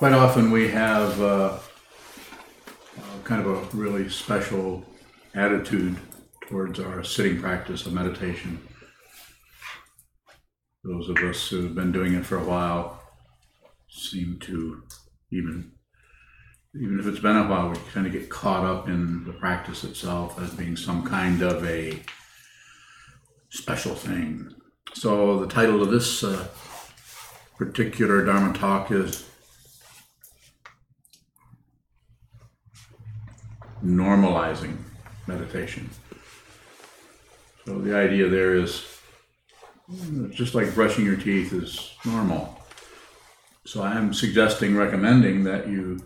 Quite often we have kind of a really special attitude towards our sitting practice of meditation. Those of us who have been doing it for a while seem to, even if it's been a while, we kind of get caught up in the practice itself as being some kind of a special thing. So the title of this particular Dharma talk is Normalizing Meditation. So the idea there is just like brushing your teeth is normal. So I'm recommending that you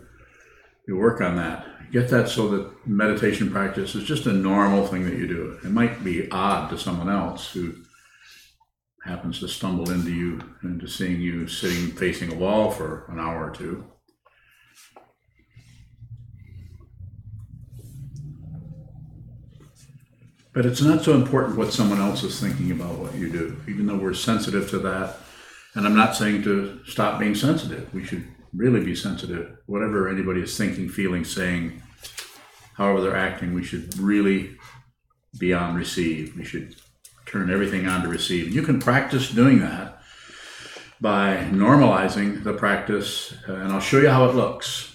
work on that. Get that so that meditation practice is just a normal thing that you do. It might be odd to someone else who happens to stumble into seeing you sitting facing a wall for an hour or two. But it's not so important what someone else is thinking about what you do, even though we're sensitive to that. And I'm not saying to stop being sensitive. We should really be sensitive. Whatever anybody is thinking, feeling, saying, however they're acting, we should really be on receive. We should turn everything on to receive. You can practice doing that by normalizing the practice, and I'll show you how it looks.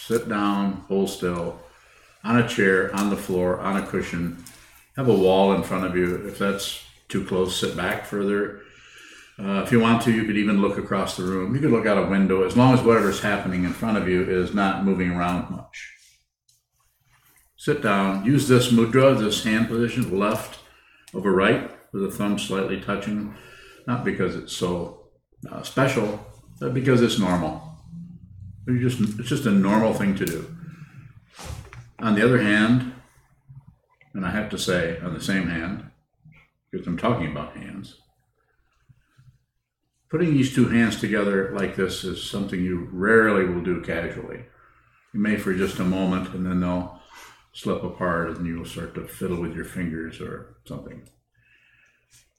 Sit down, hold still, on a chair, on the floor, on a cushion. Have a wall in front of you. If that's too close, sit back further. If you want to, you could even look across the room. You could look out a window, as long as whatever's happening in front of you is not moving around much. Sit down. Use this mudra, this hand position, left over right, with the thumb slightly touching. Not because it's so special, but because it's normal. It's just a normal thing to do. On the other hand, and I have to say on the same hand, because I'm talking about hands, putting these two hands together like this is something you rarely will do casually. You may for just a moment, and then they'll slip apart and you will start to fiddle with your fingers or something.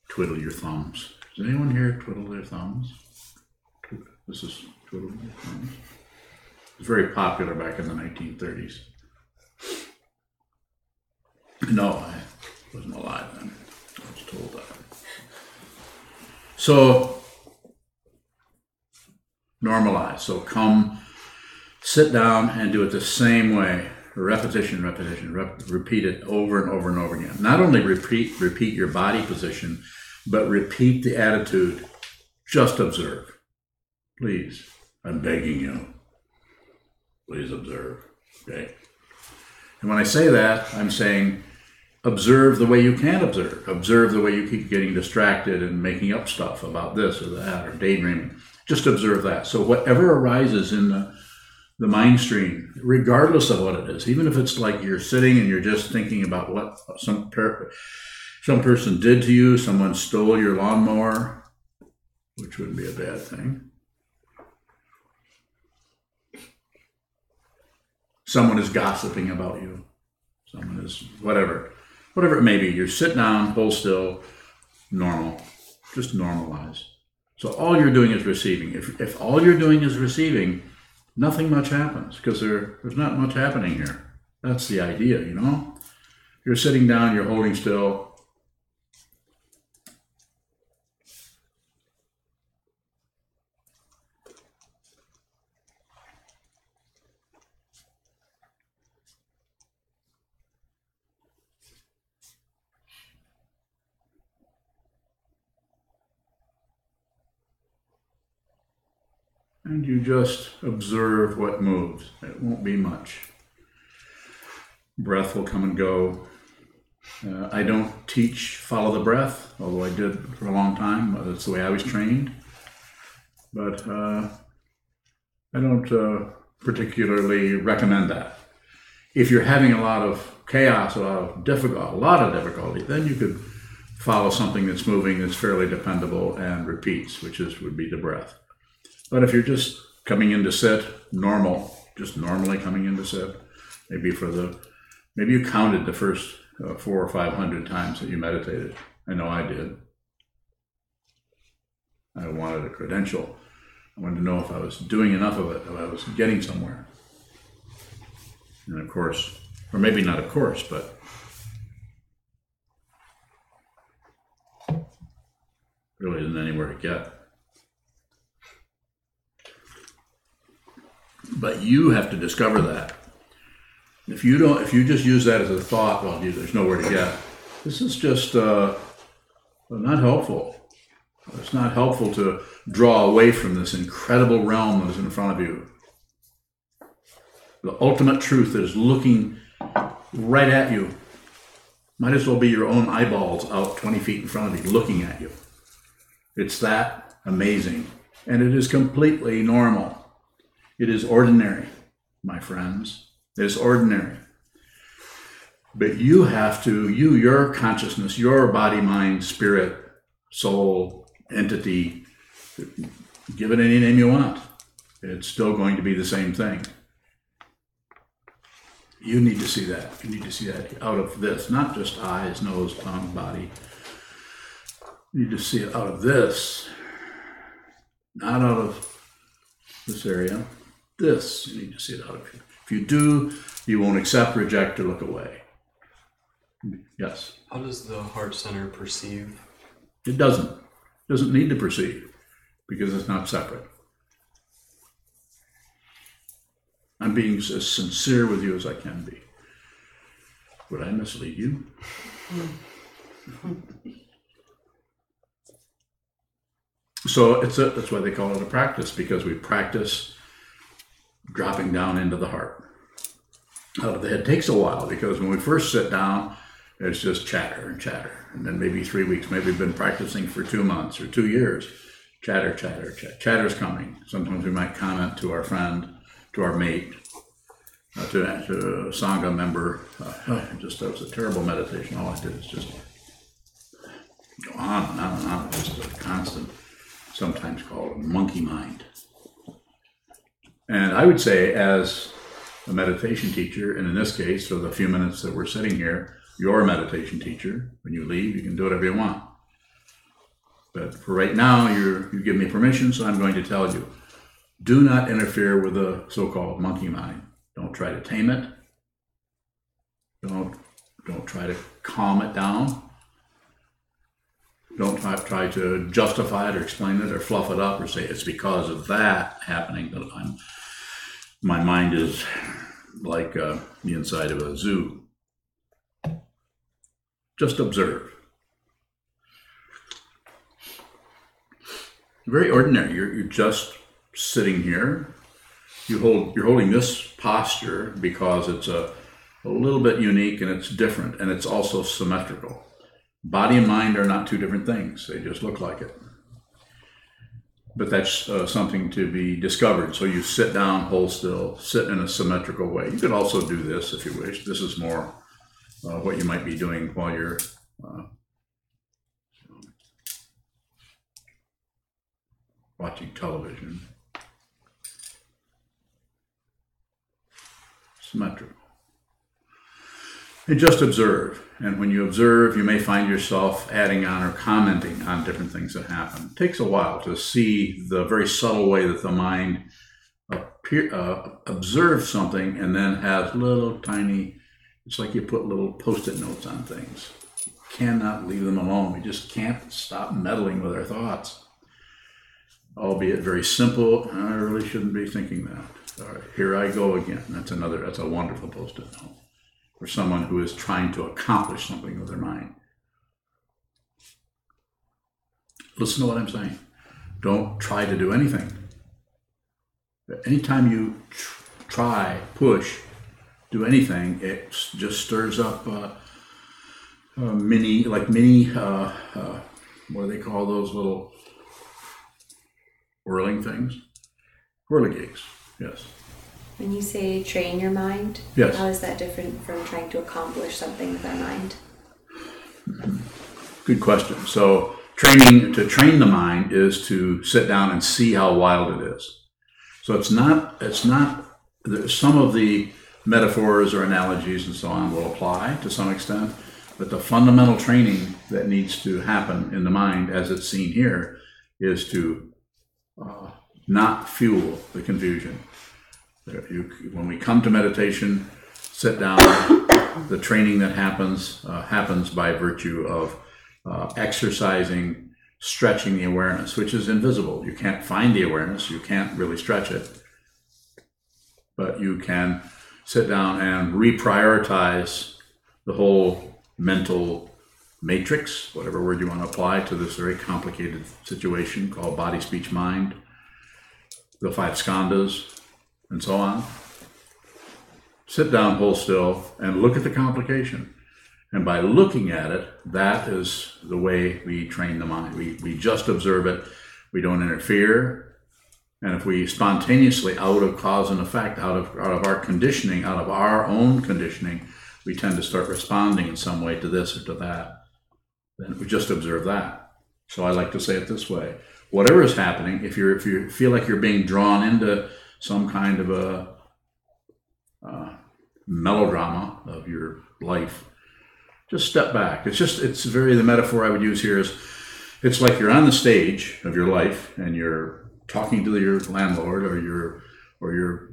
Twiddle your thumbs. Does anyone here twiddle their thumbs? This is twiddling your thumbs. It was very popular back in the 1930s. No, I wasn't alive then. I was told that. So, normalize. So come, sit down and do it the same way. Repetition, repeat it over and over and over again. Not only repeat your body position, but repeat the attitude. Just observe. Please, I'm begging you. Please observe, okay? And when I say that, I'm saying observe the way you can observe. Observe the way you keep getting distracted and making up stuff about this or that or daydreaming. Just observe that. So whatever arises in the mind stream, regardless of what it is, even if it's like you're sitting and you're just thinking about what some person did to you, someone stole your lawnmower, which wouldn't be a bad thing. Someone is gossiping about you. Someone is whatever it may be. You sit down, hold still, normal. Just normalize. So all you're doing is receiving. If all you're doing is receiving, nothing much happens because there's not much happening here. That's the idea, you know? You're sitting down, you're holding still. And you just observe what moves. It won't be much. Breath will come and go. I don't teach follow the breath, although I did for a long time. That's the way I was trained. But I don't particularly recommend that. If you're having a lot of chaos, a lot of difficulty, then you could follow something that's moving, that's fairly dependable and repeats, would be the breath. But if you're just coming in to sit, just normally coming in to sit, maybe you counted the first 400 or 500 times that you meditated. I know I did. I wanted a credential. I wanted to know if I was doing enough of it, if I was getting somewhere. And of course, or maybe not of course, but really isn't anywhere to get. But you have to discover that. If you just use that as a thought, well, there's nowhere to get. This is just not helpful. It's not helpful to draw away from this incredible realm that is in front of you. The ultimate truth that is looking right at you. Might as well be your own eyeballs out 20 feet in front of you, looking at you. It's that amazing. And it is completely normal. It is ordinary, my friends. It is ordinary. But you have to, your consciousness, your body, mind, spirit, soul, entity, give it any name you want. It's still going to be the same thing. You need to see that. You need to see that out of this, not just eyes, nose, tongue, body. You need to see it out of this, not out of this area. This, you need to see it out of here. If you do, you won't accept, reject, or look away. Yes? How does the heart center perceive? It doesn't. It doesn't need to perceive because it's not separate. I'm being as sincere with you as I can be. Would I mislead you? So that's why they call it a practice, because we practice dropping down into the heart. Out of the head. It takes a while, because when we first sit down, it's just chatter and chatter. And then maybe 3 weeks, maybe we've been practicing for 2 months or 2 years. Chatter, chatter, chatter. Chatter's coming. Sometimes we might comment to our friend, to our mate, to a Sangha member. That was a terrible meditation. All I did is just go on and on and on. Just a constant, sometimes called a monkey mind. And I would say, as a meditation teacher, and in this case, for the few minutes that we're sitting here, you're a meditation teacher. When you leave, you can do whatever you want. But for right now, you give me permission, so I'm going to tell you, do not interfere with the so-called monkey mind. Don't try to tame it. Don't try to calm it down. Don't try to justify it or explain it or fluff it up or say it's because of that happening that my mind is like the inside of a zoo. Just observe. Very ordinary. You're just sitting here. You're holding this posture because it's a little bit unique and it's different and it's also symmetrical. Body and mind are not two different things. They just look like it. But that's something to be discovered. So you sit down, hold still, sit in a symmetrical way. You could also do this if you wish. This is more what you might be doing while you're watching television. Symmetrical. And just observe. And when you observe, you may find yourself adding on or commenting on different things that happen. It takes a while to see the very subtle way that the mind observes something and then has little tiny, it's like you put little Post-it notes on things. You cannot leave them alone. We just can't stop meddling with our thoughts. Albeit very simple, I really shouldn't be thinking that. All right, here I go again. That's a wonderful Post-it note for someone who is trying to accomplish something with their mind. Listen to what I'm saying. Don't try to do anything. Anytime you try, push, do anything, it just stirs up mini, what do they call those little whirling things? Whirligigs, yes. When you say train your mind, yes. How is that different from trying to accomplish something with our mind? Good question. So to train the mind is to sit down and see how wild it is. So it's not, some of the metaphors or analogies and so on will apply to some extent, but the fundamental training that needs to happen in the mind as it's seen here is to not fuel the confusion. When we come to meditation, sit down, the training that happens by virtue of exercising, stretching the awareness, which is invisible. You can't find the awareness, you can't really stretch it, but you can sit down and reprioritize the whole mental matrix, whatever word you want to apply to this very complicated situation called body, speech, mind, the 5 skandhas, and so on. Sit down, hold still, and look at the complication. And by looking at it, that is the way we train the mind. We just observe it. We don't interfere. And if we spontaneously, out of cause and effect, out of our conditioning, out of our own conditioning, we tend to start responding in some way to this or to that, then we just observe that. So I like to say it this way. Whatever is happening, if you feel like you're being drawn into some kind of a melodrama of your life, just step back. The metaphor I would use here is, it's like you're on the stage of your life and you're talking to your landlord, or you're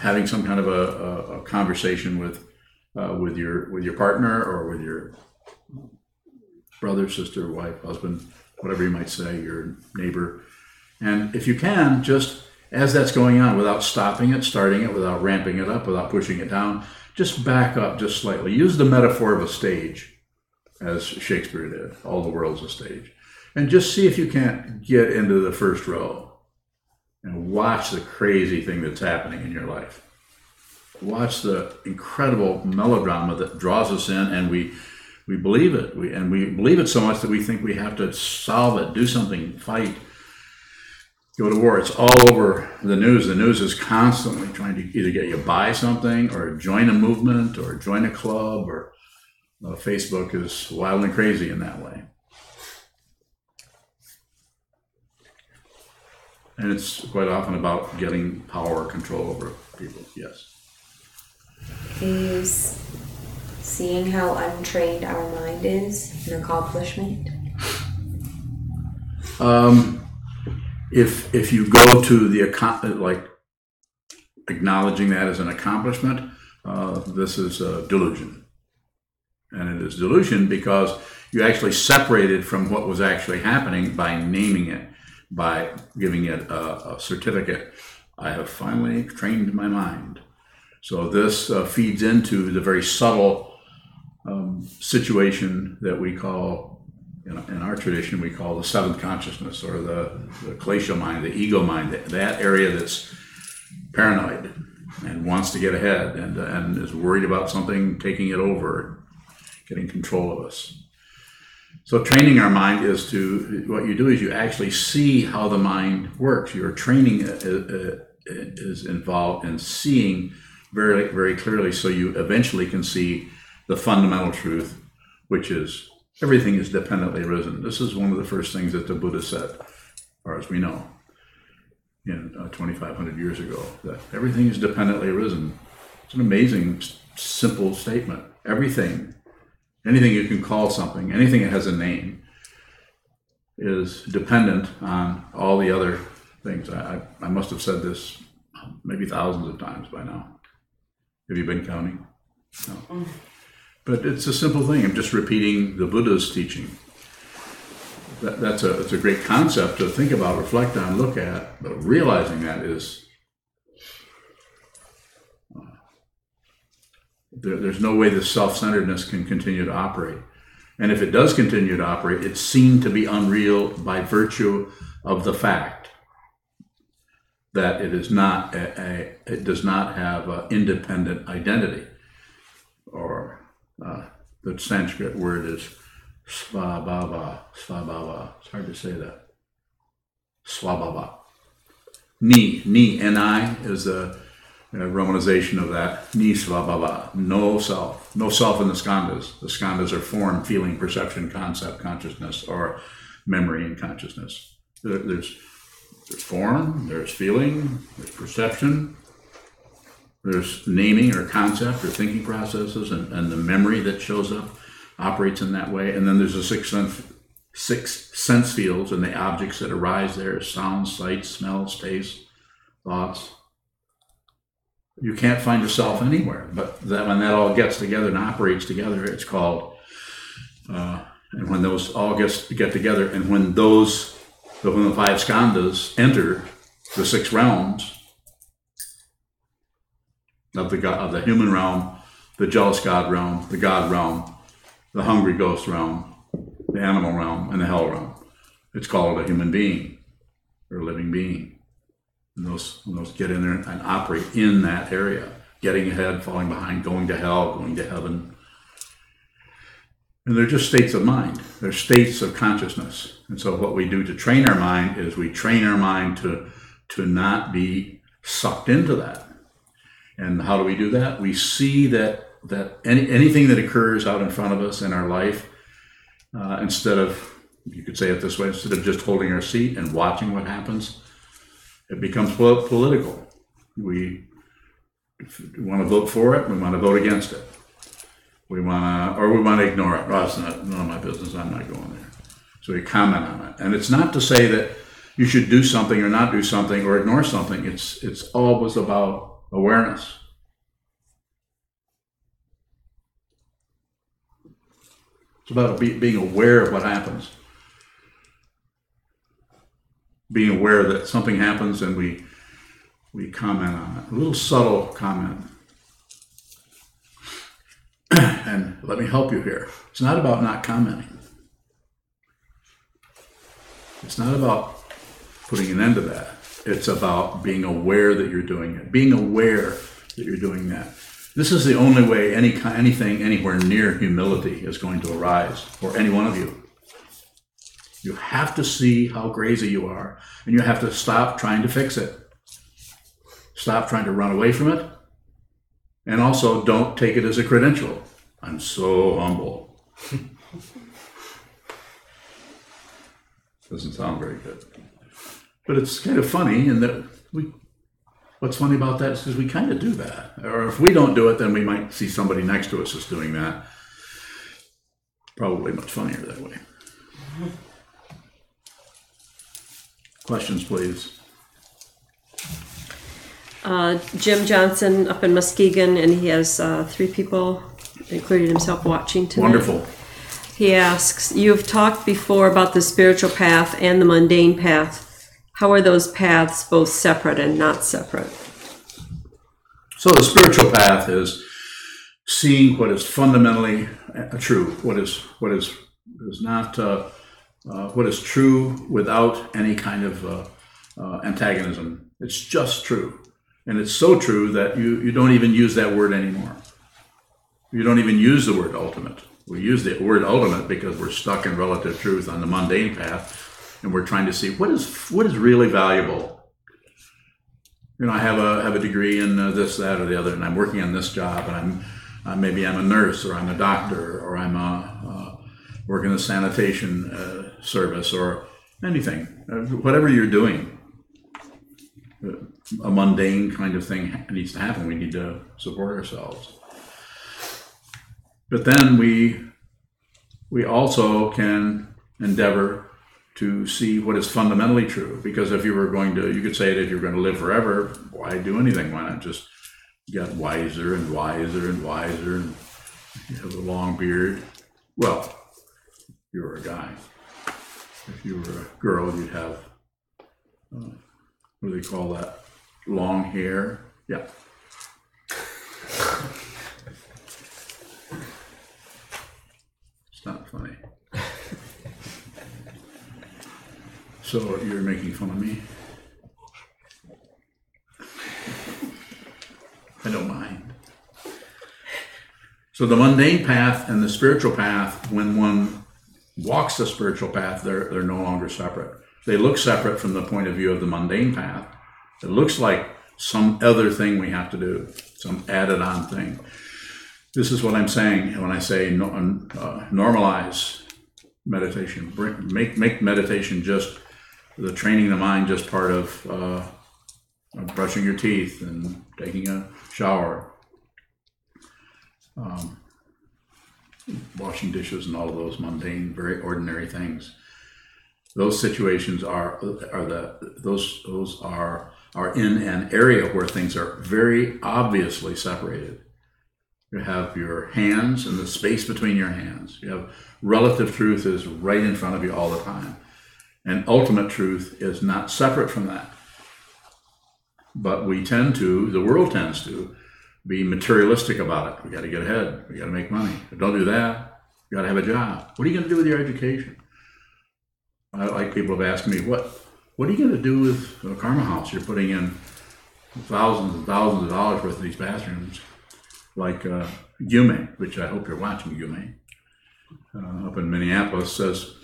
having some kind of a conversation with your partner, or with your brother, sister, wife, husband, whatever you might say, your neighbor. And if you can, just as that's going on, without stopping it, starting it, without ramping it up, without pushing it down, just back up just slightly. Use the metaphor of a stage, as Shakespeare did. All the world's a stage. And just see if you can't get into the first row and watch the crazy thing that's happening in your life. Watch the incredible melodrama that draws us in, and we believe it. We believe it so much that we think we have to solve it, do something, fight, go to war. It's all over the news. The news is constantly trying to either get you to buy something, or join a movement, or join a club, or Facebook is wild and crazy in that way. And it's quite often about getting power or control over people. Yes. Is seeing how untrained our mind is an accomplishment? If you go to the acknowledging that as an accomplishment, this is a delusion. And it is delusion because you actually separated from what was actually happening by naming it, by giving it a certificate. I have finally trained my mind. So this feeds into the very subtle situation that we call, in our tradition, we call the seventh consciousness, or the glacial mind, the ego mind, that area that's paranoid and wants to get ahead and is worried about something taking it over, getting control of us. So training our mind what you do is you actually see how the mind works. Your training is involved in seeing very, very clearly, so you eventually can see the fundamental truth, which is everything is dependently arisen. This is one of the first things that the Buddha said, as far as we know, in 2,500 years ago, that everything is dependently arisen. It's an amazing, simple statement. Everything, anything you can call something, anything that has a name, is dependent on all the other things. I must have said this maybe thousands of times by now. Have you been counting? No. But it's a simple thing. I'm just repeating the Buddha's teaching. It's a great concept to think about, reflect on, look at, but realizing that is, there's no way the self-centeredness can continue to operate. And if it does continue to operate, it's seen to be unreal by virtue of the fact that it is not it does not have an independent identity, or the Sanskrit word is svabhava. It's hard to say that. Svabhava. Ni, N-I is the romanization of that. Ni svabhava. No self. No self in the skandhas. The skandhas are form, feeling, perception, concept, consciousness, or memory and consciousness. There's form, there's feeling, there's perception, there's naming or concept or thinking processes, and the memory that shows up operates in that way. And then there's a sixth sense 6 sense fields and the objects that arise there, sounds, sights, smells, tastes, thoughts. You can't find yourself anywhere, but that when that all gets together and operates together, it's called, and when those all get together, and when the 5 skandhas enter the 6 realms of the human realm, the jealous God realm, the God realm, the hungry ghost realm, the animal realm, and the hell realm. It's called a human being or a living being. And when those get in there and operate in that area, getting ahead, falling behind, going to hell, going to heaven. And they're just states of mind. They're states of consciousness. And so what we do to train our mind is we train our mind to not be sucked into that. And how do we do that? We see that anything that occurs out in front of us in our life, instead of, you could say it this way, instead of just holding our seat and watching what happens, it becomes political. We want to vote for it, we want to vote against it. We want to ignore it. Oh, it's not none of my business, I'm not going there. So we comment on it. And it's not to say that you should do something or not do something or ignore something. It's always about awareness. It's about being aware of what happens. Being aware that something happens and we comment on it. A little subtle comment. And let me help you here. It's not about not commenting. It's not about putting an end to that. It's about being aware that you're doing it. Being aware that you're doing that. This is the only way anything anywhere near humility is going to arise for any one of you. You have to see how crazy you are, and you have to stop trying to fix it. Stop trying to run away from it, and also don't take it as a credential. I'm so humble. Doesn't sound very good. But it's kind of funny in that what's funny about that is because we kind of do that. Or if we don't do it, then we might see somebody next to us that's doing that. Probably much funnier that way. Questions, please. Jim Johnson up in Muskegon, and he has 3 people, including himself, watching tonight. Wonderful. He asks, you've talked before about the spiritual path and the mundane path. How are those paths both separate and not separate? So the spiritual path is seeing what is fundamentally true, what is not what is true without any kind of antagonism. It's just true. And it's so true that you don't even use that word anymore. You don't even use the word ultimate. We use the word ultimate because we're stuck in relative truth on the mundane path, and we're trying to see what is really valuable. You know, I have a degree in this, that, or the other, and I'm working on this job, and maybe I'm a nurse, or I'm a doctor, or I'm working in the sanitation service, or anything. Whatever you're doing, a mundane kind of thing needs to happen. We need to support ourselves. But then we also can endeavor to see what is fundamentally true. Because if you were going to, you could say that if you're going to live forever, why do anything? Why not just get wiser and wiser and wiser and you have a long beard? Well, if you were a guy. If you were a girl, you'd have, what do they call that? Long hair. Yeah. It's not funny. So you're making fun of me? I don't mind. So the mundane path and the spiritual path, when one walks the spiritual path, they're no longer separate. They look separate from the point of view of the mundane path. It looks like some other thing we have to do, some added on thing. This is what I'm saying when I say normalize meditation. Make meditation just the training the mind, just part of brushing your teeth and taking a shower. washing dishes and all of those mundane, very ordinary things. Those situations are in an area where things are very obviously separated. You have your hands and the space between your hands. You have relative truth is right in front of you all the time. And ultimate truth is not separate from that. But the world tends to be materialistic about it. We got to get ahead. We got to make money. But don't do that. You got to have a job. What are you going to do with your education? Like people have asked me, what are you going to do with the Karma House? You're putting in thousands and thousands of dollars worth of these bathrooms. Like Yume, which I hope you're watching, Yume, up in Minneapolis, says,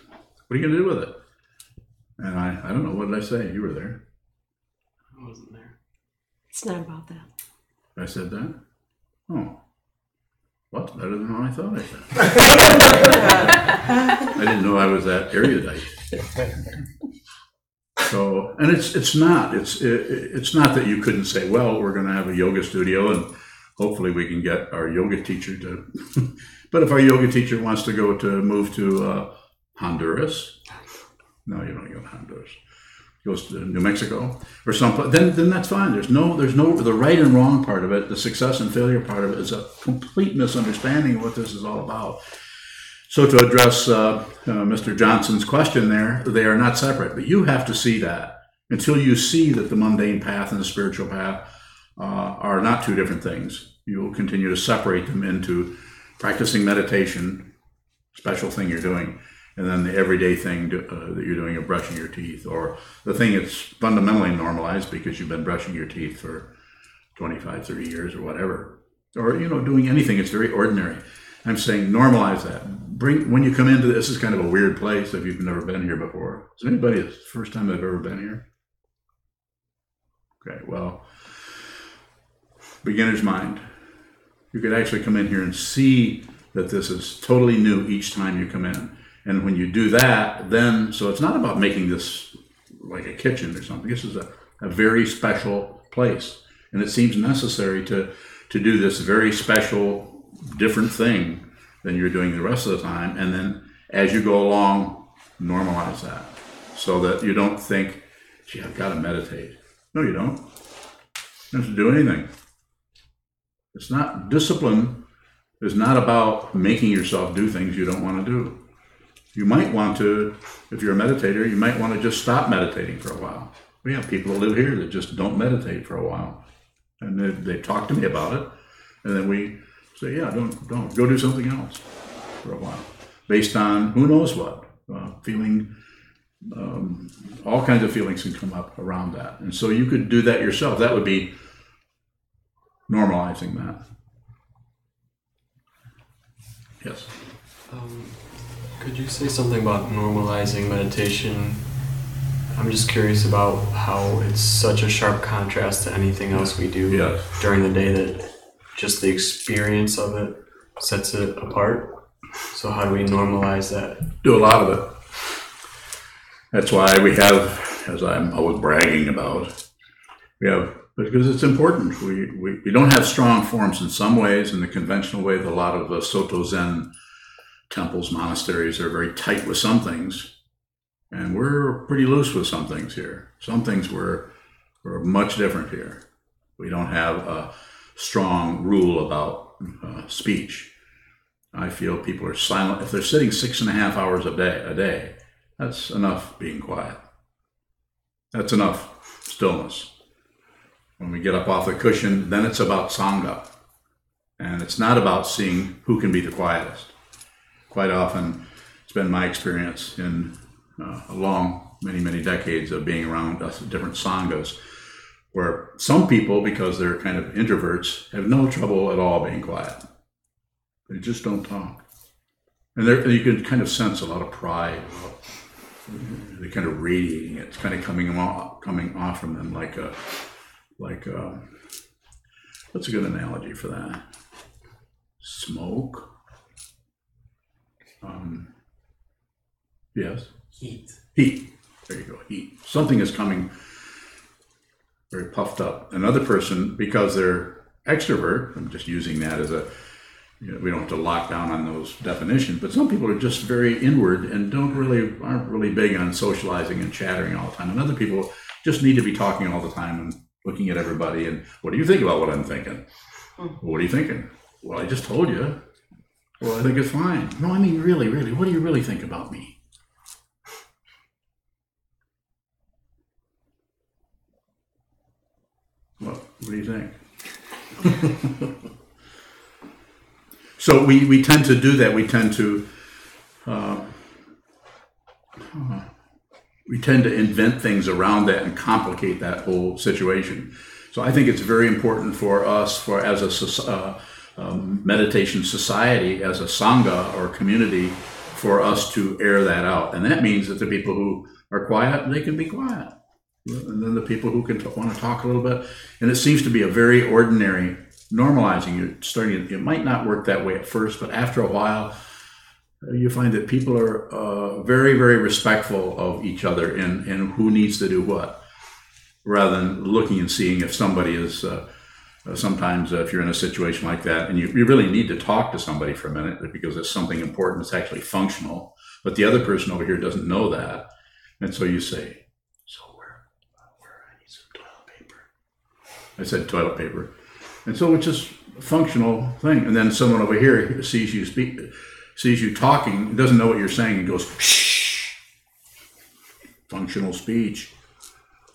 what are you going to do with it? And I don't know, what did I say? You were there. I wasn't there. It's not about that. I said that? Oh. Well, that's better than I thought I said. I didn't know I was that erudite. So, and it's not that you couldn't say, well, we're going to have a yoga studio and hopefully we can get our yoga teacher to, but if our yoga teacher wants to move to Honduras, no, you don't go to Honduras, goes to New Mexico or someplace, then that's fine. There's no, the right and wrong part of it, the success and failure part of it is a complete misunderstanding of what this is all about. So to address Mr. Johnson's question there, they are not separate, but you have to see that. Until you see that the mundane path and the spiritual path are not two different things, you will continue to separate them into practicing meditation, special thing you're doing, and then the everyday thing that you're doing of brushing your teeth, or the thing that's fundamentally normalized because you've been brushing your teeth for 25, 30 years or whatever, or doing anything. It's very ordinary. I'm saying normalize that. When you come into this is kind of a weird place if you've never been here before. Is anybody the first time they've ever been here? Okay, well, beginner's mind. You could actually come in here and see that this is totally new each time you come in. And when you do that, then, so it's not about making this like a kitchen or something. This is a very special place. And it seems necessary to do this very special, different thing than you're doing the rest of the time. And then as you go along, normalize that so that you don't think, gee, I've got to meditate. No, you don't. You don't have to do anything. It's not, discipline is not about making yourself do things you don't want to do. You might want to, if you're a meditator, you might want to just stop meditating for a while. We have people that live here that just don't meditate for a while. And they talk to me about it. And then we say, yeah, don't. Go do something else for a while. Based on who knows what. Feeling, all kinds of feelings can come up around that. And so you could do that yourself. That would be normalizing that. Yes? Could you say something about normalizing meditation? I'm just curious about how it's such a sharp contrast to anything else we do during the day, that just the experience of it sets it apart. So how do we normalize that? Do a lot of it. That's why we have, as I'm always bragging about, because it's important. We don't have strong forms in some ways, in the conventional way that a lot of Soto Zen temples, monasteries are very tight with some things, and we're pretty loose with some things here. Some things we're much different here. We don't have a strong rule about speech. I feel people are silent. If they're sitting 6.5 hours a day, that's enough being quiet. That's enough stillness. When we get up off the cushion, then it's about Sangha. And it's not about seeing who can be the quietest. Quite often, it's been my experience in many decades of being around different Sanghas, where some people, because they're kind of introverts, have no trouble at all being quiet. They just don't talk. And you can kind of sense a lot of pride. They're kind of radiating it. It's kind of coming off from them like what's a good analogy for that? Smoke? Yes? Heat. There you go, heat. Something is coming very puffed up. Another person, because they're extrovert, I'm just using that as we don't have to lock down on those definitions, but some people are just very inward and aren't really big on socializing and chattering all the time. And other people just need to be talking all the time and looking at everybody and, what do you think about what I'm thinking? Well, what are you thinking? Well, I just told you. Well, I think it's fine. No, I mean, really, what do you really think about me? What do you think? So we tend to do that. We tend to invent things around that and complicate that whole situation. So I think it's very important for us, as a meditation society, as a sangha or community, for us to air that out. And that means that the people who are quiet, they can be quiet. And then the people who can want to talk a little bit. And it seems to be a very ordinary normalizing. It might not work that way at first, but after a while, you find that people are very, very respectful of each other and who needs to do what, rather than looking and seeing if somebody is, sometimes if you're in a situation like that and you really need to talk to somebody for a minute because it's something important that's actually functional, but the other person over here doesn't know that. And so you say, so where I need some toilet paper. I said toilet paper. And so it's just a functional thing. And then someone over here sees you talking, doesn't know what you're saying, and goes, shh, functional speech.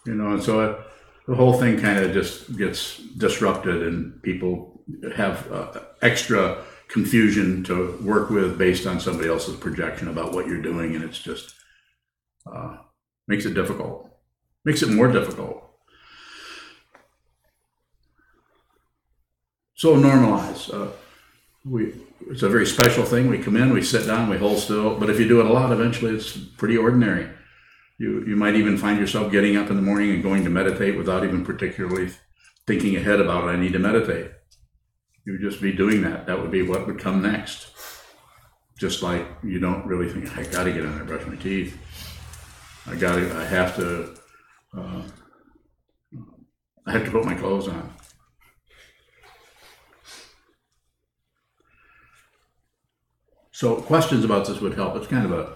And so the whole thing kind of just gets disrupted and people have extra confusion to work with based on somebody else's projection about what you're doing. And it's just makes it difficult, makes it more difficult. So normalize. It's a very special thing. We come in, we sit down, we hold still. But if you do it a lot, eventually it's pretty ordinary. You might even find yourself getting up in the morning and going to meditate without even particularly thinking ahead about it. I need to meditate. You would just be doing that. That would be what would come next. Just like you don't really think, I got to get in there and brush my teeth. I have to put my clothes on. So questions about this would help. It's kind of a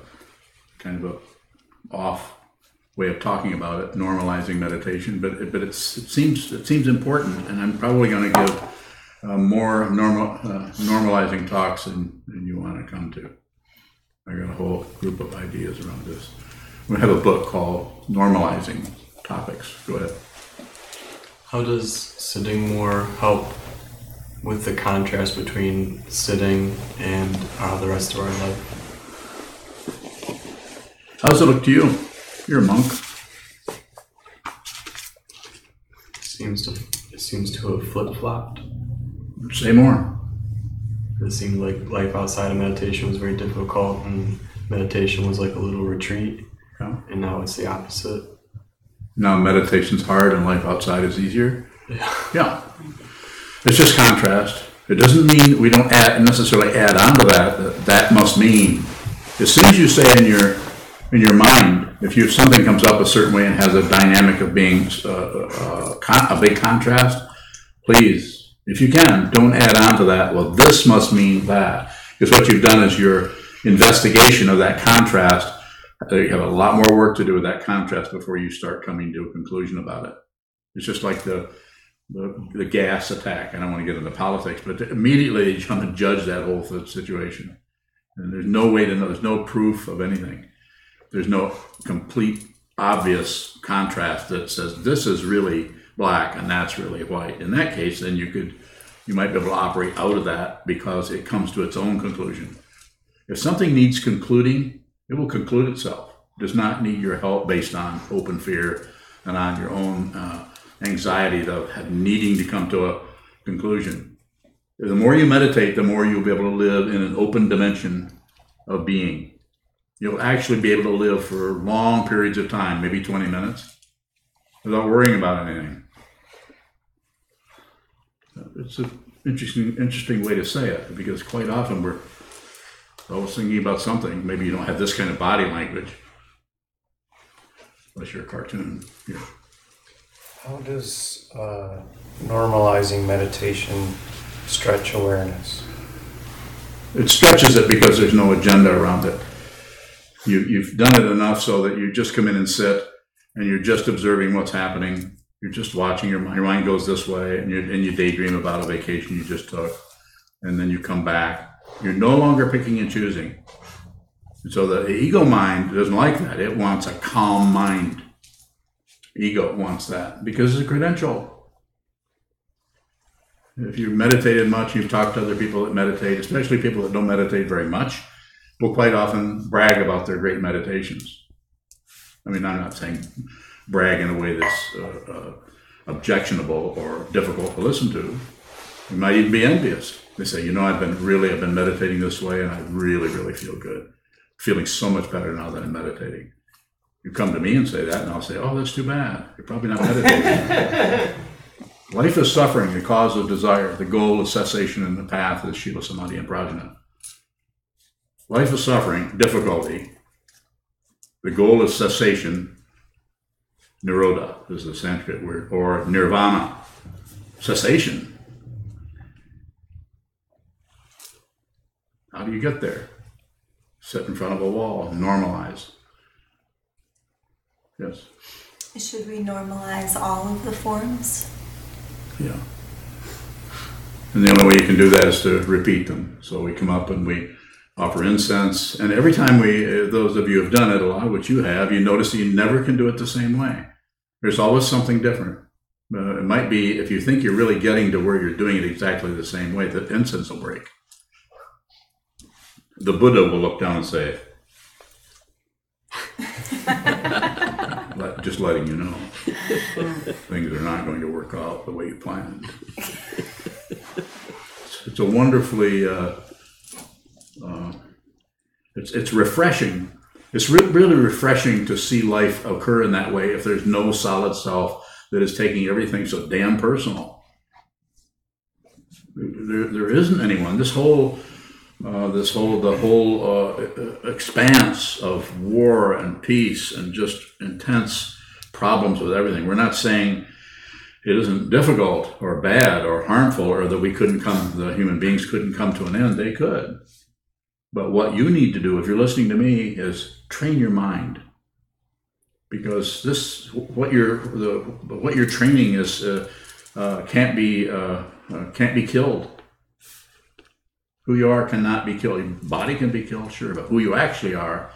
off way of talking about it, normalizing meditation, but it seems important, and I'm probably going to give more normalizing talks than you want to come to. I got a whole group of ideas around this. We have a book called Normalizing Topics. Go ahead. How does sitting more help with the contrast between sitting and the rest of our life? How does it look to you? You're a monk. It seems to have flip-flopped. Say more. It seemed like life outside of meditation was very difficult, and meditation was like a little retreat. Yeah. And now it's the opposite. Now meditation's hard and life outside is easier. Yeah. It's just contrast. It doesn't mean we don't necessarily add on to that. That must mean, as soon as you say in your mind, if something comes up a certain way and has a dynamic of being a big contrast, please, if you can, don't add on to that. Well, this must mean that. Because what you've done is your investigation of that contrast. You have a lot more work to do with that contrast before you start coming to a conclusion about it. It's just like the gas attack. I don't want to get into politics, but immediately they jump and judge that whole situation. And there's no way to know. There's no proof of anything. There's no complete, obvious contrast that says this is really black and that's really white. In that case, then you might be able to operate out of that because it comes to its own conclusion. If something needs concluding, it will conclude itself. It does not need your help based on open fear and on your own anxiety of needing to come to a conclusion. The more you meditate, the more you'll be able to live in an open dimension of being. You'll actually be able to live for long periods of time, maybe 20 minutes, without worrying about anything. It's an interesting way to say it, because quite often we're always thinking about something. Maybe you don't have this kind of body language, unless you're a cartoon. Yeah. How does normalizing meditation stretch awareness? It stretches it because there's no agenda around it. You've done it enough so that you just come in and sit, and you're just observing what's happening. You're just watching. Your mind goes this way, and you daydream about a vacation you just took, and then you come back. You're no longer picking and choosing. And so the ego mind doesn't like that. It wants a calm mind. Ego wants that because it's a credential. If you've meditated much, you've talked to other people that meditate, especially people that don't meditate very much, will quite often brag about their great meditations. I mean, I'm not saying brag in a way that's objectionable or difficult to listen to. You might even be envious. They say, I've been meditating this way, and I really, really feel good. Feeling so much better now that I'm meditating. You come to me and say that, and I'll say, oh, that's too bad. You're probably not meditating. Life is suffering, the cause of desire. The goal is cessation, and the path is Shila, Samadhi, and Prajna. Life is suffering, difficulty. The goal is cessation. Nirodha is the Sanskrit word, or nirvana, cessation. How do you get there? Sit in front of a wall, normalize. Yes? Should we normalize all of the forms? Yeah. And the only way you can do that is to repeat them. So we come up and we offer incense. And every time those of you who have done it, a lot of what you have, you notice that you never can do it the same way. There's always something different. It might be, if you think you're really getting to where you're doing it exactly the same way, the incense will break. The Buddha will look down and say, just letting you know, things are not going to work out the way you planned. It's a wonderfully, it's refreshing. It's really refreshing to see life occur in that way if there's no solid self that is taking everything so damn personal. There isn't anyone. The whole expanse of war and peace and just intense problems with everything. We're not saying it isn't difficult or bad or harmful or that the human beings couldn't come to an end. They could. But what you need to do, if you're listening to me, is train your mind. Because what you're training is can't be killed. Who you are cannot be killed. Your body can be killed, sure, but who you actually are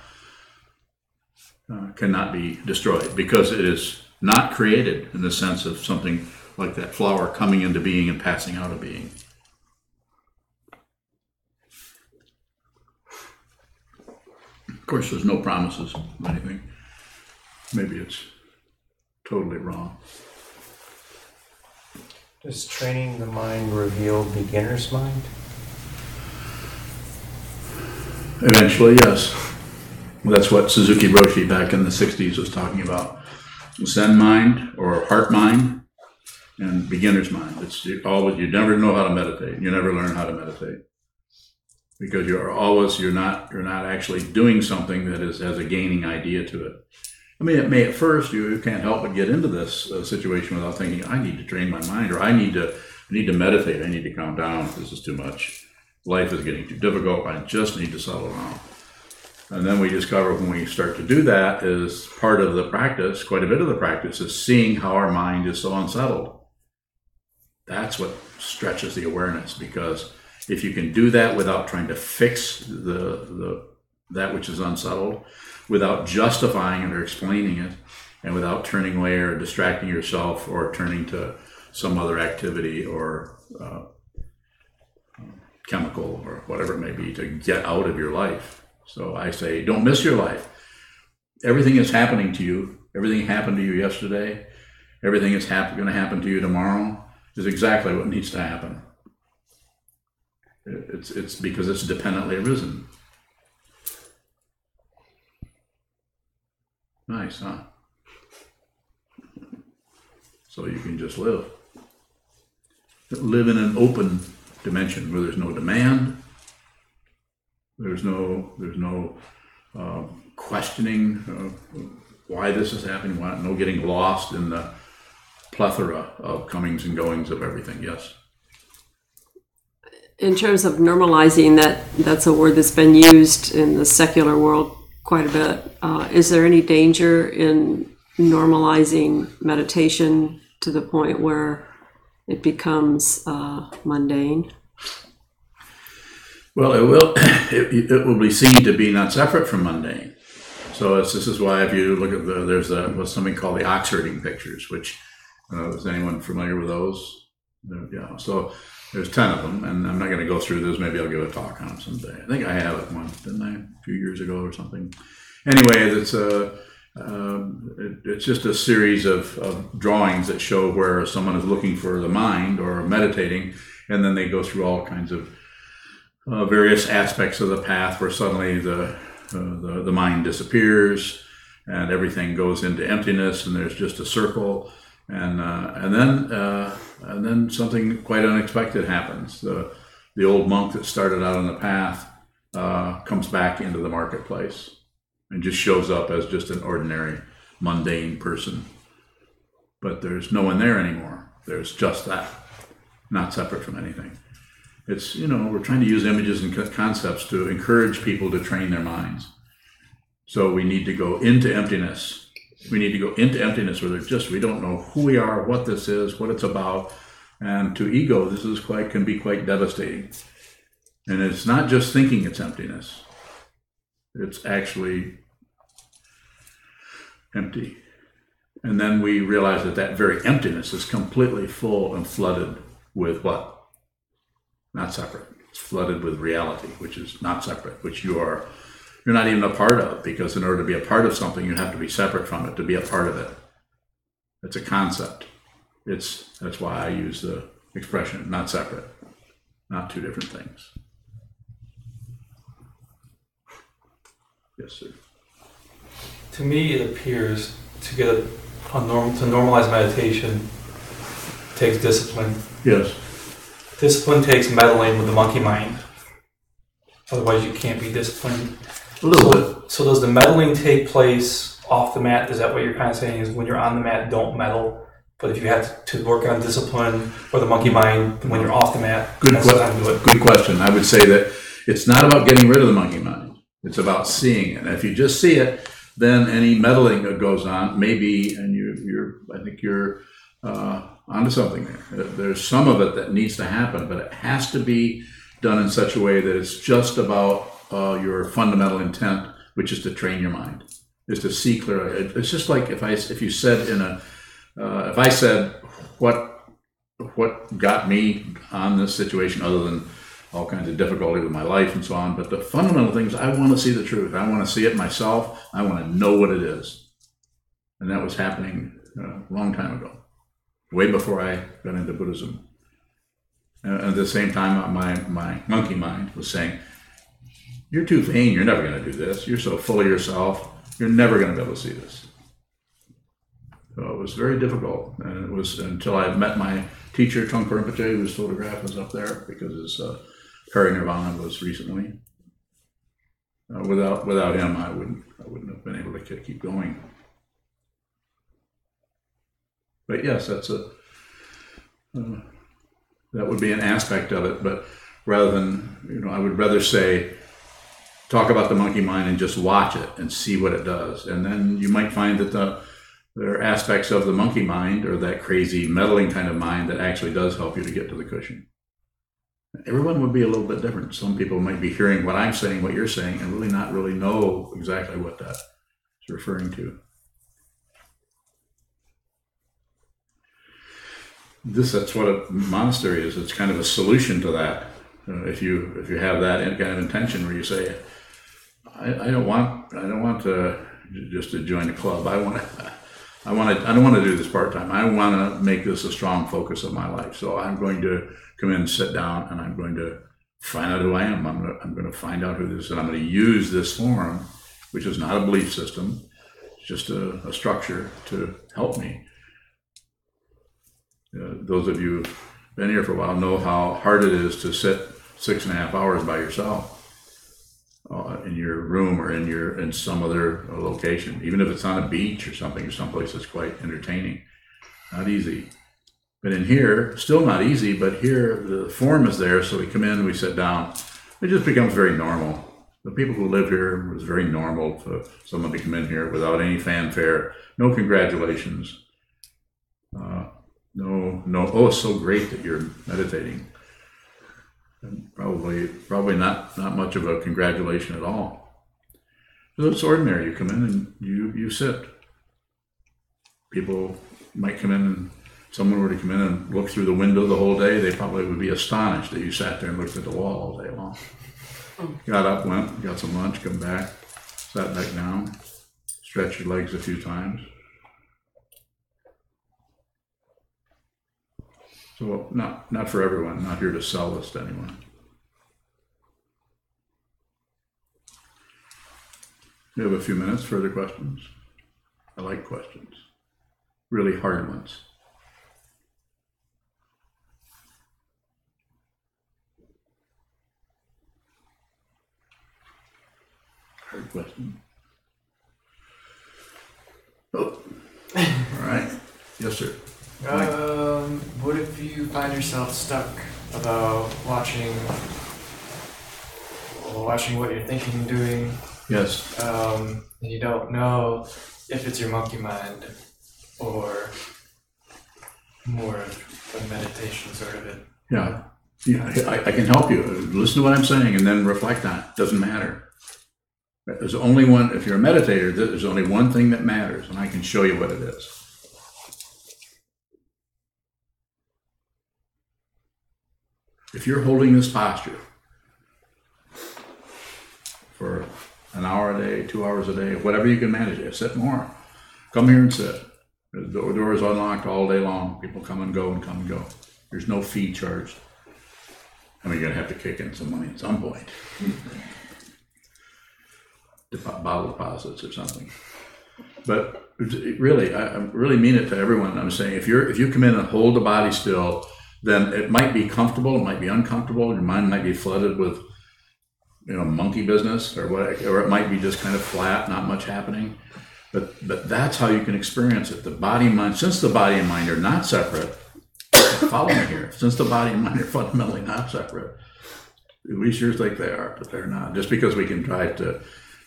cannot be destroyed because it is not created in the sense of something like that flower coming into being and passing out of being. Of course, there's no promises of anything. Maybe it's totally wrong. Does training the mind reveal beginner's mind? Eventually, yes. Well, that's what Suzuki Roshi back in the 60s was talking about. Zen mind or heart mind and beginner's mind. You never know how to meditate. You never learn how to meditate. Because you're not actually doing something that has a gaining idea to it. I mean, it may at first, you can't help but get into this situation without thinking, I need to train my mind, or I need to meditate, I need to calm down, this is too much. Life is getting too difficult, I just need to settle down. And then we discover when we start to do that is part of the practice, quite a bit of the practice, is seeing how our mind is so unsettled. That's what stretches the awareness, because if you can do that without trying to fix that which is unsettled, without justifying it or explaining it, and without turning away or distracting yourself or turning to some other activity or chemical or whatever it may be to get out of your life. So I say, don't miss your life. Everything is happening to you. Everything happened to you yesterday. Everything is going to happen to you tomorrow is exactly what needs to happen. It's because it's dependently arisen. Nice, huh? So you can just live. Live in an open dimension where there's no demand, there's no questioning why this is happening, no getting lost in the plethora of comings and goings of everything. Yes. in terms of normalizing, that's a word that's been used in the secular world quite a bit. Is there any danger in normalizing meditation to the point where it becomes mundane? Well, it will. It will be seen to be not separate from mundane. So this is why if you look at there's what's something called the ox herding pictures, which is anyone familiar with those? Yeah. So there's 10 of them, and I'm not going to go through this. Maybe I'll give a talk on them someday. I think I have it once, didn't I? A few years ago or something. Anyway, it's just a series of drawings that show where someone is looking for the mind or meditating, and then they go through all kinds of various aspects of the path where suddenly the mind disappears and everything goes into emptiness, and there's just a circle, and then something quite unexpected happens. The old monk that started out on the path comes back into the marketplace and just shows up as just an ordinary, mundane person. But there's no one there anymore. There's just that, not separate from anything. It's, we're trying to use images and concepts to encourage people to train their minds. So we need to go into emptiness. We need to go into emptiness where we don't know who we are, what this is, what it's about. And to ego, this can be quite devastating. And it's not just thinking it's emptiness. It's actually empty. And then we realize that very emptiness is completely full and flooded with what? Not separate. It's flooded with reality, which is not separate, which you're not even a part of, because in order to be a part of something, you have to be separate from it to be a part of it. It's a concept. That's why I use the expression not separate, not two different things. Yes, sir. To me, it appears to normalize meditation takes discipline. Yes. Discipline takes meddling with the monkey mind. Otherwise, you can't be disciplined. A little bit. So does the meddling take place off the mat? Is that what you're kind of saying? Is when you're on the mat, don't meddle. But if you have to work on discipline or the monkey mind when you're off the mat, that's the time to do it. Good question. I would say that it's not about getting rid of the monkey mind. It's about seeing it. And if you just see it, then any meddling that goes on, maybe, and I think you're onto something there. There's some of it that needs to happen, but it has to be done in such a way that it's just about your fundamental intent, which is to train your mind, is to see clearly. It's just like if I said what got me on this situation, other than all kinds of difficulty with my life and so on, but the fundamental things, I want to see the truth. I want to see it myself. I want to know what it is. And that was happening a long time ago, way before I got into Buddhism. And at the same time, my monkey mind was saying, you're too vain, you're never going to do this. You're so full of yourself, you're never going to be able to see this. So it was very difficult. And it was until I met my teacher, Trungpa Rinpoche, whose photograph was up there, because his parinirvana was recently. Without him, I wouldn't have been able to keep going. But yes, that would be an aspect of it. But rather than, I would rather say, talk about the monkey mind and just watch it and see what it does. And then you might find that there are aspects of the monkey mind, or that crazy meddling kind of mind, that actually does help you to get to the cushion. Everyone would be a little bit different. Some people might be hearing what I'm saying, what you're saying, and really not really know exactly what that is referring to. That's what a monastery is. It's kind of a solution to that. If you have that kind of intention where you say, I don't want to just to join a club. I don't want to do this part-time. I want to make this a strong focus of my life. So I'm going to come in, sit down, and I'm going to find out who I am. I'm going to find out who this is, and I'm going to use this form, which is not a belief system. It's just a structure to help me. Those of you who've been here for a while know how hard it is to sit 6.5 hours by yourself in your room or in some other location, even if it's on a beach or something, or someplace that's quite entertaining. Not easy. But in here, still not easy, but here the form is there, so we come in, we sit down. It just becomes very normal. The people who live here, it was very normal for someone to come in here without any fanfare, no congratulations. No, oh, it's so great that you're meditating. And probably not much of a congratulation at all. So it's ordinary. You come in and you sit. People might come in, and someone were to come in and look through the window the whole day, they probably would be astonished that you sat there and looked at the wall all day long. Got up, went, got some lunch, come back, sat back down, stretched your legs a few times. So not for everyone, not here to sell this to anyone. We have a few minutes, further questions? I like questions, really hard ones. Hard question. Oh, all right. Yes, sir. What if you find yourself stuck about watching what you're thinking and doing? Yes. And you don't know if it's your monkey mind or more of a meditation sort of it. Yeah. I can help you. Listen to what I'm saying and then reflect on it. Doesn't matter. There's only one, if you're a meditator, there's only one thing that matters, and I can show you what it is. If you're holding this posture for an hour a day, 2 hours a day, whatever you can manage it, sit more. Come here and sit. The door is unlocked all day long. People come and go and come and go. There's no fee charged. I mean, you're going to have to kick in some money at some point. Bottle deposits or something. But really, I really mean it to everyone. I'm saying if you come in and hold the body still, then it might be comfortable, it might be uncomfortable, your mind might be flooded with monkey business or what, or it might be just kind of flat, not much happening. But that's how you can experience it. The body and mind, since the body and mind are not separate, follow me here. Since the body and mind are fundamentally not separate, we sure think they are, but they're not. Just because we can drive to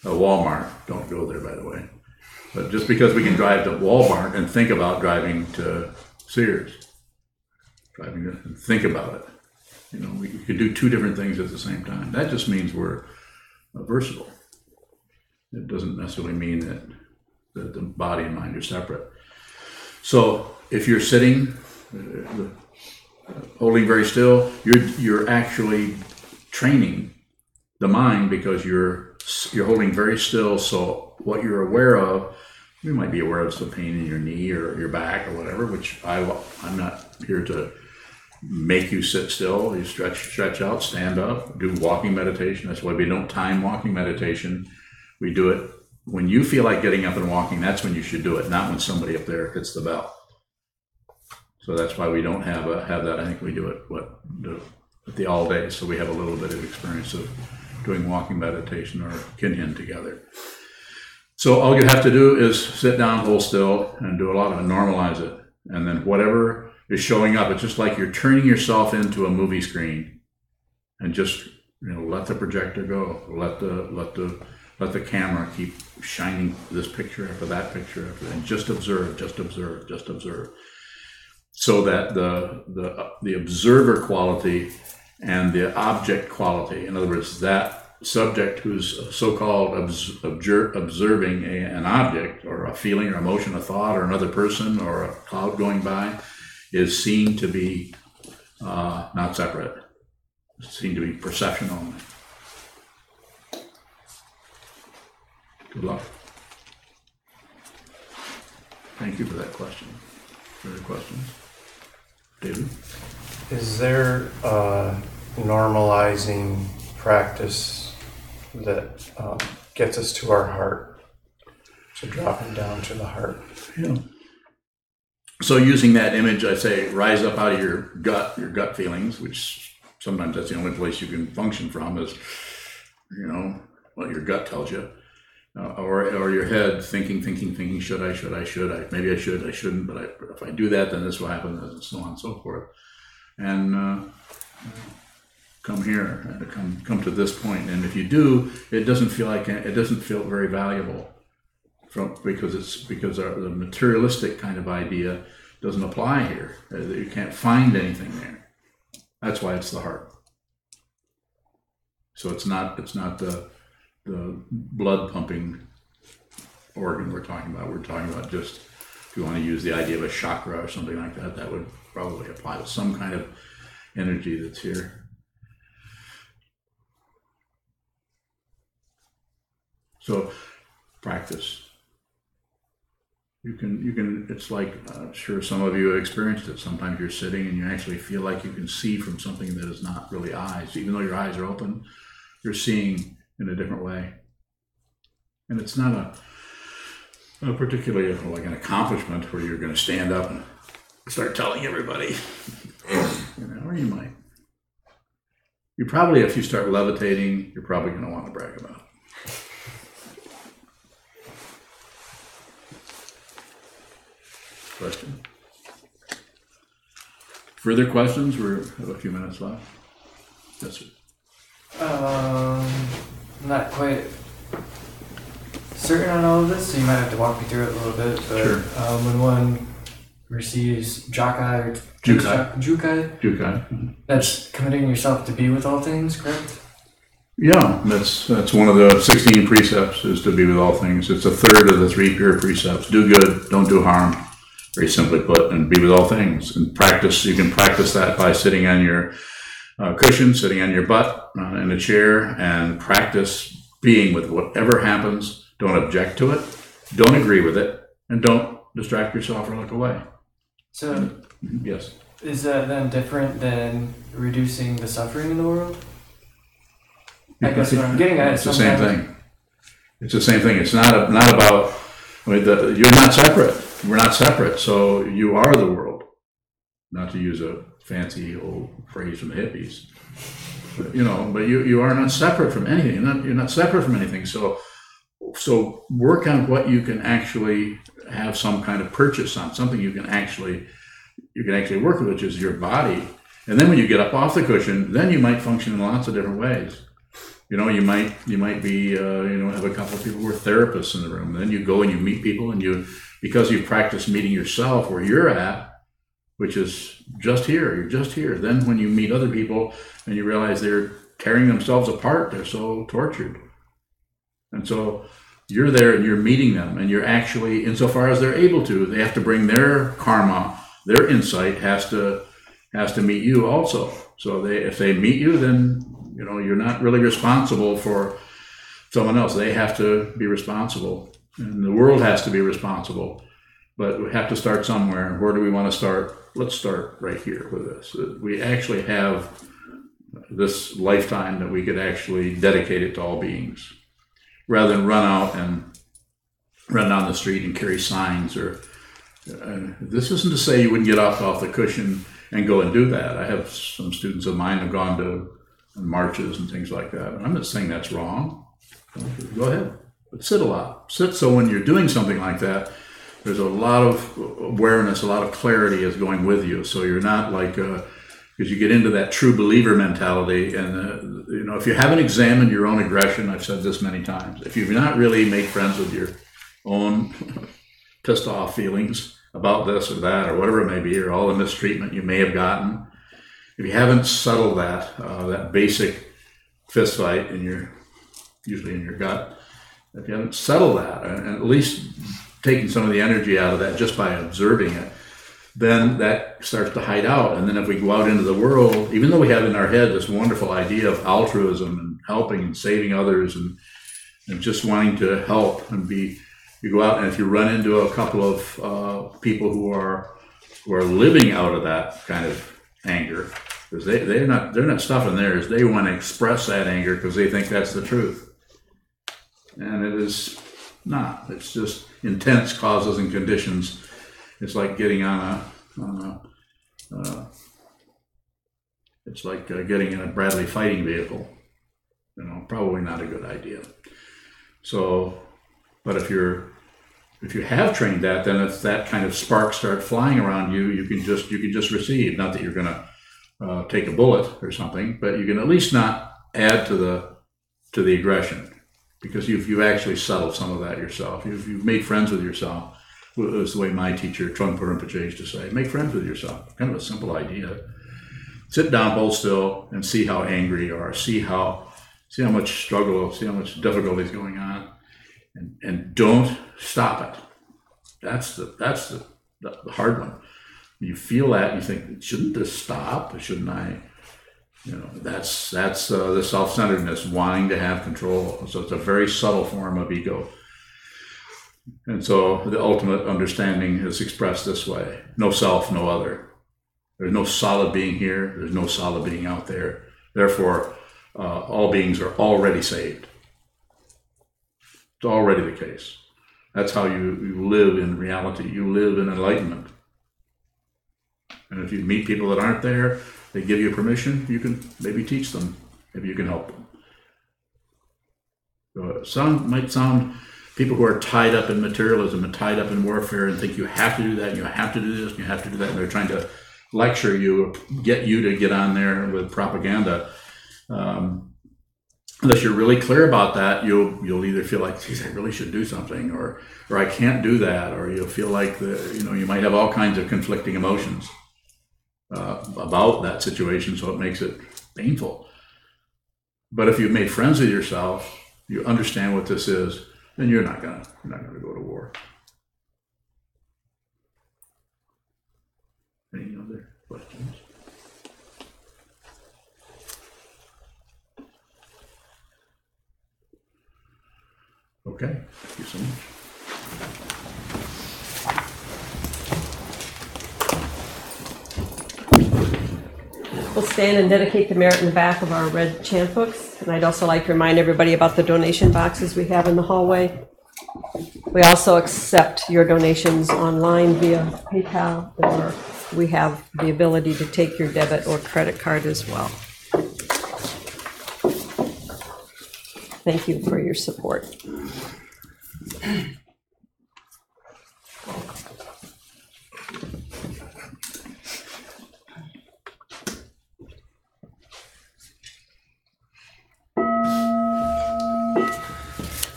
Walmart, don't go there by the way, but just because we can drive to Walmart and think about driving to Sears, driving to and think about it, we could do two different things at the same time. That just means we're versatile. It doesn't necessarily mean that the body and mind are separate. So if you're sitting, holding very still, you're actually training the mind because you're holding very still. So what you're aware of, you might be aware of some pain in your knee or your back or whatever, which I'm not here to make you sit still. You stretch out, stand up, do walking meditation. That's why we don't time walking meditation. We do it when you feel like getting up and walking. That's when you should do it, not when somebody up there hits the bell. So that's why we don't have that. I think we do it at the all day. So we have a little bit of experience of doing walking meditation or kinhin together. So all you have to do is sit down, hold still, and do a lot of it, normalize it. And then whatever is showing up, it's just like you're turning yourself into a movie screen, and just let the projector go. Let the camera keep shining this picture after that picture after that, and just observe. So that the observer quality and the object quality, in other words, that subject who's so-called observing an object or a feeling or emotion, a thought or another person or a cloud going by, is seen to be not separate. It's seen to be perception only. Good luck. Thank you for that question. Further questions? David? Is there a normalizing practice that gets us to our heart? So dropping down to the heart. Yeah. So using that image, I say, rise up out of your gut feelings, which sometimes that's the only place you can function from is, what your gut tells you. or your head thinking, should I, maybe I should, I shouldn't, but if I do that, then this will happen, and so on and so forth. And come here, come to this point. And if you do, it doesn't feel very valuable, because the materialistic kind of idea doesn't apply here. You can't find anything there. That's why it's the heart. So it's not the blood pumping organ we're talking about. We're talking about just, if you want to use the idea of a chakra or something like that, that would probably apply to some kind of energy that's here. So practice. You can, it's like, I'm sure some of you have experienced it. Sometimes you're sitting and you actually feel like you can see from something that is not really eyes. Even though your eyes are open, you're seeing in a different way. And it's not a particularly like an accomplishment where you're going to stand up and start telling everybody, or you might. You probably, if you start levitating, you're probably going to want to brag about it. Question? Further questions? We have a few minutes left. Yes, sir. Not quite certain on all of this, so you might have to walk me through it a little bit. But Sure. When one receives Jakai or Jukai. That's committing yourself to be with all things, correct? Yeah, that's one of the 16 precepts, is to be with all things. It's a third of the 3 pure precepts. Do good, don't do harm, very simply put, and be with all things. And practice, you can practice that by sitting on your cushion, sitting on your butt in a chair, and practice being with whatever happens. Don't object to it, don't agree with it, and don't distract yourself or look away. So, yes. Is that then different than reducing the suffering in the world? I guess what I'm getting at is it's the same thing. It's the same thing. It's not about, you're not separate. We're not separate. So you are the world. Not to use a fancy old phrase from the hippies, but you are not separate from anything. You're not separate from anything. So work on what you can actually have some kind of purchase on, something you can actually work with, which is your body. And then when you get up off the cushion, then you might function in lots of different ways. You might be, have a couple of people who are therapists in the room. Then you go and you meet people, and because you've practiced meeting yourself where you're at, which is just here, you're just here. Then when you meet other people and you realize they're tearing themselves apart, they're so tortured. And so you're there and you're meeting them, and you're actually, insofar as they're able to, they have to bring their karma, their insight has to meet you also. So if they meet you, then you're not really responsible for someone else. They have to be responsible, and the world has to be responsible. But we have to start somewhere. And where do we want to start? Let's start right here with this. We actually have this lifetime that we could actually dedicate it to all beings, rather than run out and run down the street and carry signs. Or this isn't to say you wouldn't get off the cushion and go and do that. I have some students of mine who've gone to marches and things like that. I'm not saying that's wrong. Go ahead, but sit a lot. Sit so when you're doing something like that, there's a lot of awareness, a lot of clarity is going with you. So you're not like, because you get into that true believer mentality. And, if you haven't examined your own aggression, I've said this many times, if you've not really made friends with your own pissed off feelings about this or that, or whatever it may be, or all the mistreatment you may have gotten, if you haven't settled that basic fist fight usually in your gut, if you haven't settled that, and at least taking some of the energy out of that just by observing it, then that starts to hide out. And then if we go out into the world, even though we have in our head this wonderful idea of altruism and helping and saving others and just wanting to help and you go out, and if you run into a couple of people who are living out of that kind of anger, because they're not stuffing theirs, they want to express that anger because they think that's the truth. And it is not. It's just intense causes and conditions. It's like getting getting in a Bradley fighting vehicle. Probably not a good idea. So But if you have trained that, then if that kind of sparks start flying around you, you can just receive. Not that you're going to take a bullet or something, but you can at least not add to the aggression, because you've actually settled some of that yourself. You've made friends with yourself. It was the way my teacher, Trung Rinpoche, used to say, make friends with yourself. Kind of a simple idea. Sit down, hold still, and see how angry you are. See how much struggle, see how much difficulty is going on, and don't stop it. That's the hard one. You feel that, and you think, shouldn't this stop? Shouldn't I? That's the self-centeredness, wanting to have control. So it's a very subtle form of ego. And so the ultimate understanding is expressed this way: no self, no other. There's no solid being here. There's no solid being out there. Therefore, all beings are already saved. It's already the case. That's how you live in reality. You live in enlightenment. And if you meet people that aren't there, they give you permission, you can maybe teach them. Maybe you can help them. So it might sound, people who are tied up in materialism and tied up in warfare and think you have to do that, and you have to do this, and you have to do that, and they're trying to lecture you, get you to get on there with propaganda. Unless you're really clear about that, you'll either feel like, geez, I really should do something, or I can't do that, or you'll feel like you might have all kinds of conflicting emotions about that situation, so it makes it painful. But if you've made friends with yourself, you understand what this is, then you're not gonna go to war. Any other questions? Okay, thank you so much. We'll stand and dedicate the merit in the back of our red chant books. And I'd also like to remind everybody about the donation boxes we have in the hallway. We also accept your donations online via PayPal, or we have the ability to take your debit or credit card as well. Thank you for your support.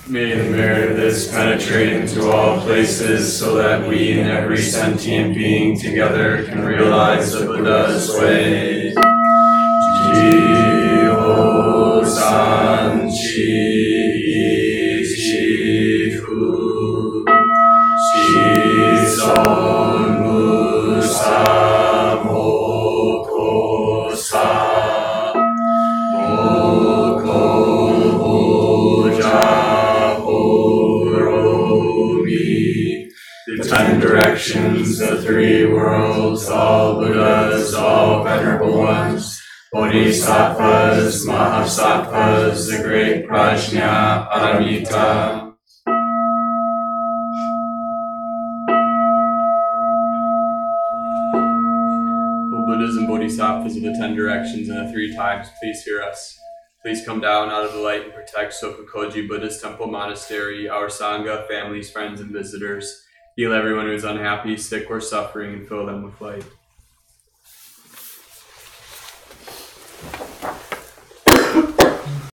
May the merit of this penetrate into all places, so that we and every sentient being together can realize the Buddha's way. Ji-ho-san chi-chi-fu Shi-son mu-sa-mo-ko-sa the 10 directions, the 3 worlds, all Buddhas, all venerable ones, Bodhisattvas, Mahasattvas, the great Prajna, Paramita. O Buddhas and Bodhisattvas of the 10 directions and the 3 times, please hear us. Please come down out of the light and protect Sokukoji Buddhist Temple Monastery, our Sangha, families, friends, and visitors. Heal everyone who is unhappy, sick, or suffering, and fill them with light.